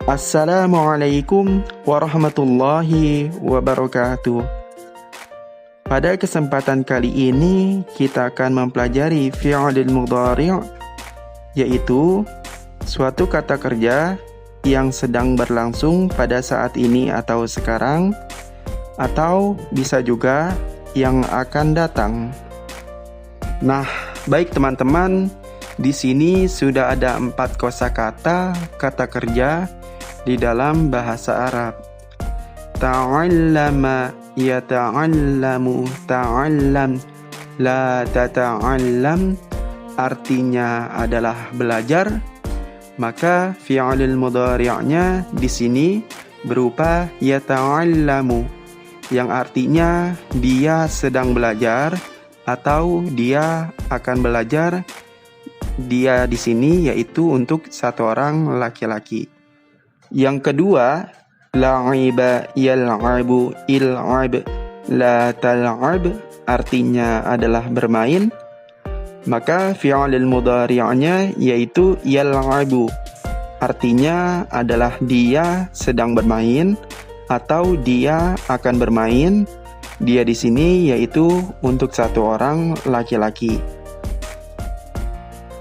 Assalamualaikum warahmatullahi wabarakatuh. Pada kesempatan kali ini kita akan mempelajari fi'lul mudhari', yaitu suatu kata kerja yang sedang berlangsung pada saat ini atau sekarang, atau bisa juga yang akan datang. Nah, baik teman-teman, di sini sudah ada 4 kosakata kata kerja di dalam bahasa Arab. Ta'allama, yata'allamu, ta'allam, la tata'allam artinya adalah belajar. Maka fi'lul mudhari'nya di sini berupa yata'allamu, yang artinya dia sedang belajar atau dia akan belajar. Dia di sini yaitu untuk satu orang laki-laki. Yang kedua, la'iba yal'abu il'ab la tal'ab artinya adalah bermain. Maka fi'lul mudhari'nya yaitu yal'abu, artinya adalah dia sedang bermain atau dia akan bermain. Dia di sini yaitu untuk satu orang laki-laki.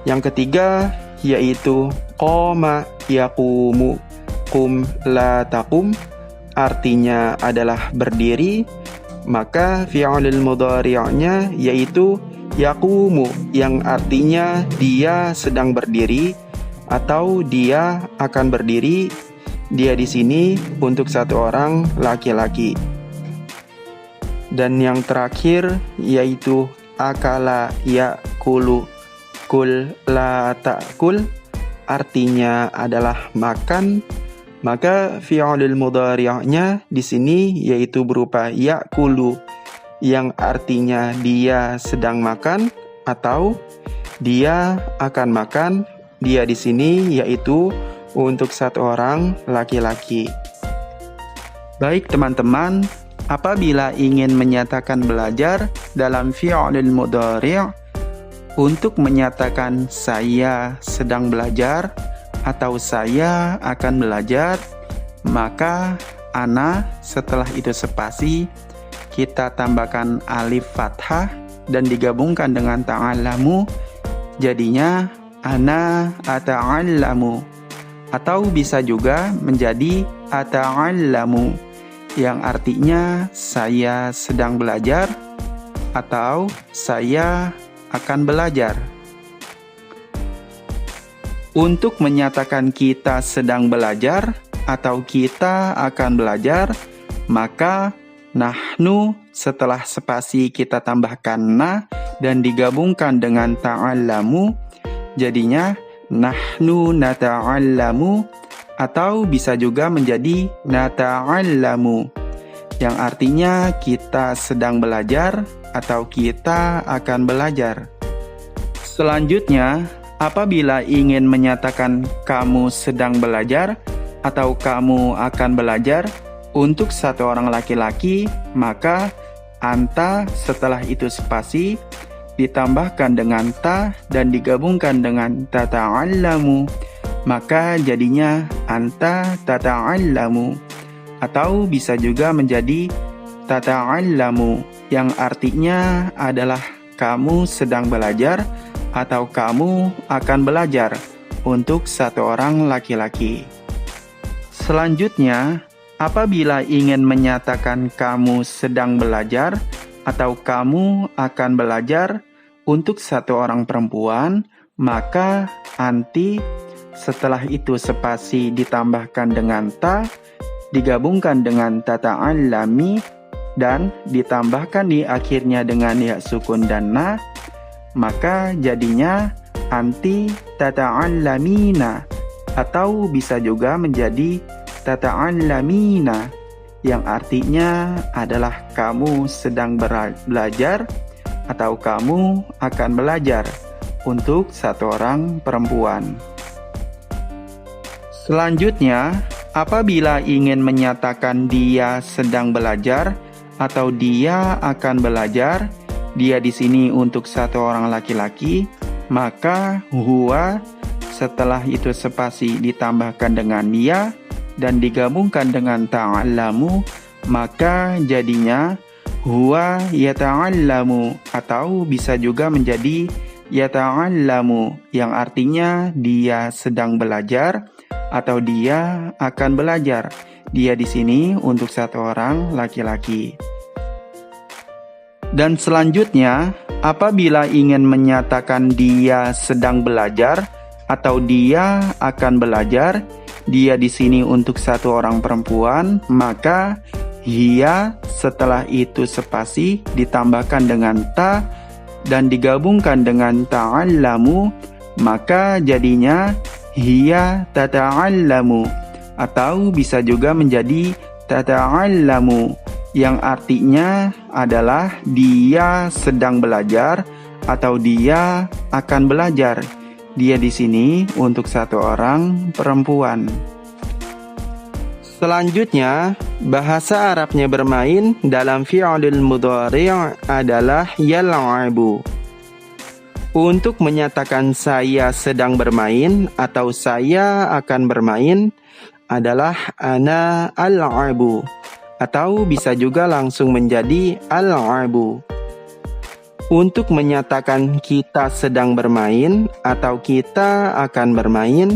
Yang ketiga yaitu qama yaqumu, qum la taqum artinya adalah berdiri. Maka fi'lul mudhari'nya yaitu yaqumu, yang artinya dia sedang berdiri atau dia akan berdiri. Dia di sini untuk satu orang laki-laki. Dan yang terakhir yaitu akala ya'kulu, kul la ta'kul artinya adalah makan. Maka fi'lul mudhari'nya di sini yaitu berupa ya'kulu, yang artinya dia sedang makan atau dia akan makan. Dia di sini yaitu untuk satu orang laki-laki. Baik teman-teman, apabila ingin menyatakan belajar dalam fi'lul mudhari', untuk menyatakan saya sedang belajar atau saya akan belajar, maka ana setelah itu spasi, kita tambahkan alif fathah dan digabungkan dengan ta'allamu, jadinya ana ata'allamu, atau bisa juga menjadi ata'allamu, yang artinya saya sedang belajar atau saya akan belajar. Untuk menyatakan kita sedang belajar atau kita akan belajar, maka nahnu setelah spasi kita tambahkan na dan digabungkan dengan ta'allamu, jadinya nahnu nata'allamu, atau bisa juga menjadi nata'allamu, yang artinya kita sedang belajar atau kita akan belajar. Selanjutnya, apabila ingin menyatakan kamu sedang belajar atau kamu akan belajar untuk satu orang laki-laki, maka anta setelah itu spasi ditambahkan dengan ta dan digabungkan dengan tata'allamu, maka jadinya anta tata'allamu, atau bisa juga menjadi tata'allamu, yang artinya adalah kamu sedang belajar atau kamu akan belajar untuk satu orang laki-laki. Selanjutnya, apabila ingin menyatakan kamu sedang belajar atau kamu akan belajar untuk satu orang perempuan, maka anti setelah itu spasi ditambahkan dengan ta, digabungkan dengan tata'allami, dan ditambahkan di akhirnya dengan ya sukun dan na, maka jadinya anti tata'allamina, atau bisa juga menjadi tata'allamina, yang artinya adalah kamu sedang belajar atau kamu akan belajar untuk satu orang perempuan. Selanjutnya, apabila ingin menyatakan dia sedang belajar atau dia akan belajar, dia di sini untuk satu orang laki-laki, maka huwa setelah itu spasi ditambahkan dengan ya, dan digabungkan dengan ta'allamu, maka jadinya huwa yata'allamu, atau bisa juga menjadi yata'allamu, yang artinya dia sedang belajar atau dia akan belajar. Dia di sini untuk satu orang laki-laki. Dan selanjutnya, apabila ingin menyatakan dia sedang belajar atau dia akan belajar, dia di sini untuk satu orang perempuan, maka hiya setelah itu spasi ditambahkan dengan ta dan digabungkan dengan ta'allamu, maka jadinya hiya tata'allamu, atau bisa juga menjadi tata'allamu, yang artinya adalah dia sedang belajar atau dia akan belajar. Dia di sini untuk satu orang perempuan. Selanjutnya, bahasa Arabnya bermain dalam fi'lul mudhari' adalah yal'abu. Untuk menyatakan saya sedang bermain atau saya akan bermain adalah ana al'abu, atau bisa juga langsung menjadi al'abu. Untuk menyatakan kita sedang bermain atau kita akan bermain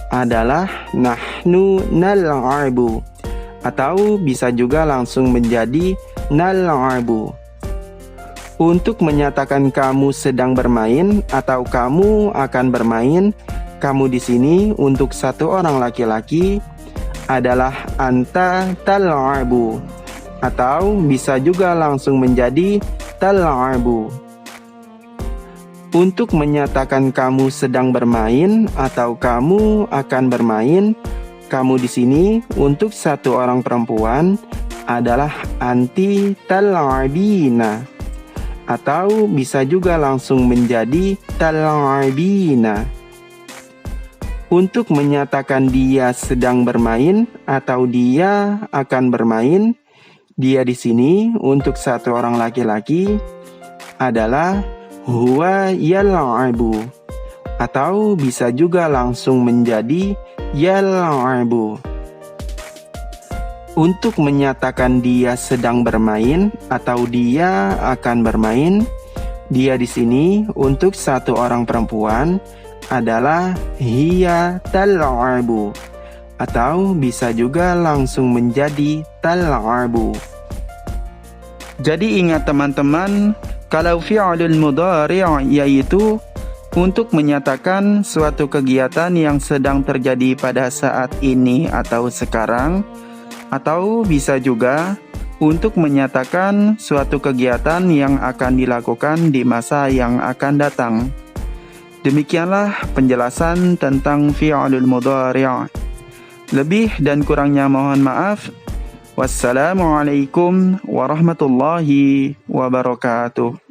adalah nahnu nal'abu, atau bisa juga langsung menjadi nal'abu. Untuk menyatakan kamu sedang bermain atau kamu akan bermain, kamu di sini untuk satu orang laki-laki adalah anta tal'abu, atau bisa juga langsung menjadi tal'abu. Untuk menyatakan kamu sedang bermain atau kamu akan bermain, kamu di sini untuk satu orang perempuan adalah anti tal'abina, atau bisa juga langsung menjadi tal'abina. Untuk menyatakan dia sedang bermain atau dia akan bermain, dia di sini untuk satu orang laki-laki adalah huwa yal'abu, atau bisa juga langsung menjadi yal'abu. Untuk menyatakan dia sedang bermain atau dia akan bermain, dia di sini untuk satu orang perempuan adalah hiya tal'abu, atau bisa juga langsung menjadi tal'abu. Jadi ingat teman-teman, kalau fi'lul mudhari' yaitu untuk menyatakan suatu kegiatan yang sedang terjadi pada saat ini atau sekarang, atau bisa juga untuk menyatakan suatu kegiatan yang akan dilakukan di masa yang akan datang. Demikianlah penjelasan tentang fi'lul mudhari'. Lebih dan kurangnya mohon maaf. Wassalamualaikum warahmatullahi wabarakatuh.